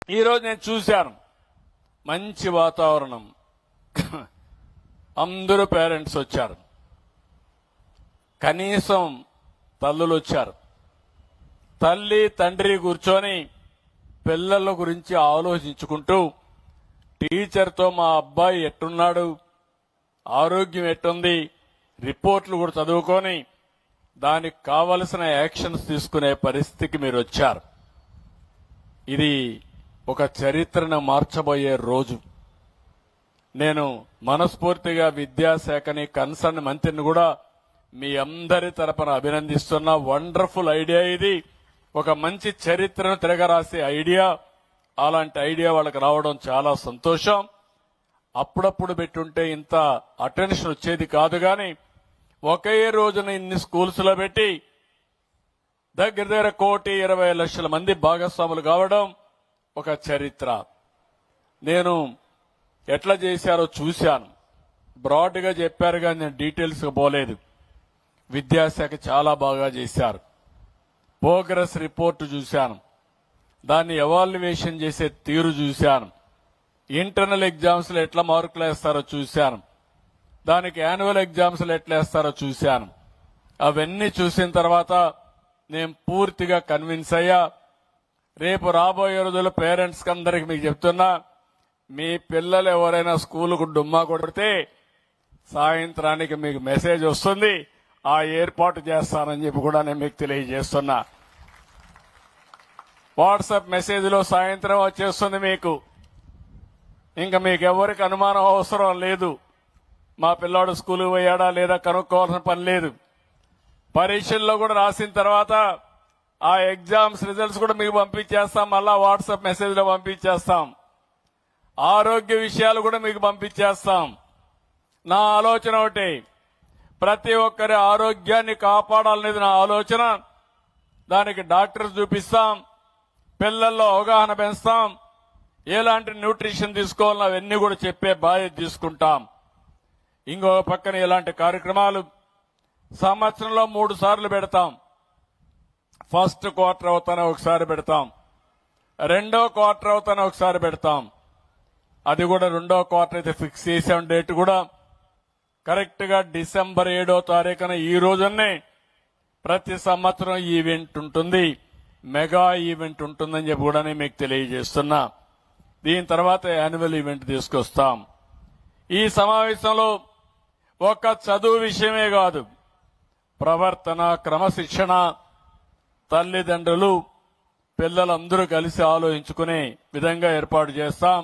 ఈరోజు నేను చూశాను మంచి వాతావరణం. అందరూ పేరెంట్స్ వచ్చారు, కనీసం తల్లులు వచ్చారు. తల్లి తండ్రి కూర్చొని పిల్లల గురించి ఆలోచించుకుంటూ టీచర్తో మా అబ్బాయి ఎట్టున్నాడు, ఆరోగ్యం ఎట్టుంది, రిపోర్ట్లు కూడా చదువుకొని దానికి కావలసిన యాక్షన్స్ తీసుకునే పరిస్థితికి మీరు వచ్చారు. ఇది ఒక చరిత్రను మార్చబోయే రోజు. నేను మనస్ఫూర్తిగా విద్యాశాఖని కన్సర్న్ మంత్రిని కూడా మీ అందరి తరపున అభినందిస్తున్నా. వండర్ఫుల్ ఐడియా ఇది. ఒక మంచి చరిత్రను తిరగరాసే ఐడియా. అలాంటి ఐడియా వాళ్ళకి రావడం చాలా సంతోషం. అప్పుడప్పుడు పెట్టుంటే ఇంత అటెన్షన్ వచ్చేది కాదు, కానీ ఒకే రోజున ఇన్ని స్కూల్స్ లో పెట్టి దగ్గర 1,20,00,000 మంది భాగస్వాములు కావడం ఒక చరిత్ర. నేను ఎట్లా చేశారో చూశాను. బ్రాడ్ గా చెప్పారు, కానీ నేను డీటెయిల్స్ గా పోలేదు. విద్యాశాఖ చాలా బాగా చేశారు. ప్రోగ్రెస్ రిపోర్టు చూశాను, దాన్ని ఎవాల్యుయేషన్ చేసే తీరు చూశాను, ఇంటర్నల్ ఎగ్జామ్స్ లో ఎట్లా మార్కులు వేస్తారో చూశాను, దానికి యాన్యువల్ ఎగ్జామ్స్ లో ఎట్లా వేస్తారో చూశాను. అవన్నీ చూసిన తర్వాత నేను పూర్తిగా కన్విన్స్ అయ్యా. రేపు రాబోయే రోజుల్లో పేరెంట్స్ అందరికి మీకు చెప్తున్నా, మీ పిల్లలు ఎవరైనా స్కూలుకు డుమ్మా కొడితే సాయంత్రానికి మీకు మెసేజ్ వస్తుంది, ఆ ఏర్పాటు చేస్తానని చెప్పి కూడా నేను మీకు తెలియజేస్తున్నా. వాట్సాప్ మెసేజ్ లో సాయంత్రం వచ్చేస్తుంది మీకు. ఇంకా మీకు ఎవరికి అనుమానం అవసరం లేదు. మా పిల్లాడు స్కూల్కి పోయాడా లేదా కనుక్కోవాల్సిన పని లేదు. పరీక్షల్లో కూడా రాసిన తర్వాత ఆ ఎగ్జామ్స్ రిజల్ట్స్ కూడా మీకు పంపించేస్తాం. మళ్ళా వాట్సాప్ మెసేజ్ లో పంపించేస్తాం. ఆరోగ్య విషయాలు కూడా మీకు పంపించేస్తాం. నా ఆలోచన ఒకటి, ప్రతి ఒక్కరి ఆరోగ్యాన్ని కాపాడాలనేది నా ఆలోచన. దానికి డాక్టర్స్ చూపిస్తాం, పిల్లల్లో అవగాహన పెంచుతాం, ఎలాంటి న్యూట్రిషన్ తీసుకోవాలని అవన్నీ కూడా చెప్పే బాధ్యత తీసుకుంటాం. ఇంకొక పక్కన ఇలాంటి కార్యక్రమాలు సంవత్సరంలో 3 సార్లు పెడతాం. ఫస్ట్ క్వార్టర్ అవుతానే ఒకసారి పెడతాం, రెండో క్వార్టర్ అవుతానే ఒకసారి పెడతాం. అది కూడా రెండో క్వార్టర్ అయితే ఫిక్స్ చేసాం. డేట్ కూడా కరెక్ట్ గా డిసెంబర్ 7వ తారీఖున ఈ రోజునే ప్రతి సంవత్సరం ఈవెంట్ ఉంటుంది, మెగా ఈవెంట్ ఉంటుందని చెప్పి కూడా నేను మీకు తెలియజేస్తున్నా. దీని తర్వాత యాన్యువల్ ఈవెంట్ తీసుకొస్తాం. ఈ సమావేశంలో ఒక్క చదువు విషయమే కాదు, ప్రవర్తన, క్రమశిక్షణ, తల్లిదండ్రులు పిల్లలందరూ కలిసి ఆలోచించుకునే విధంగా ఏర్పాటు చేస్తాం.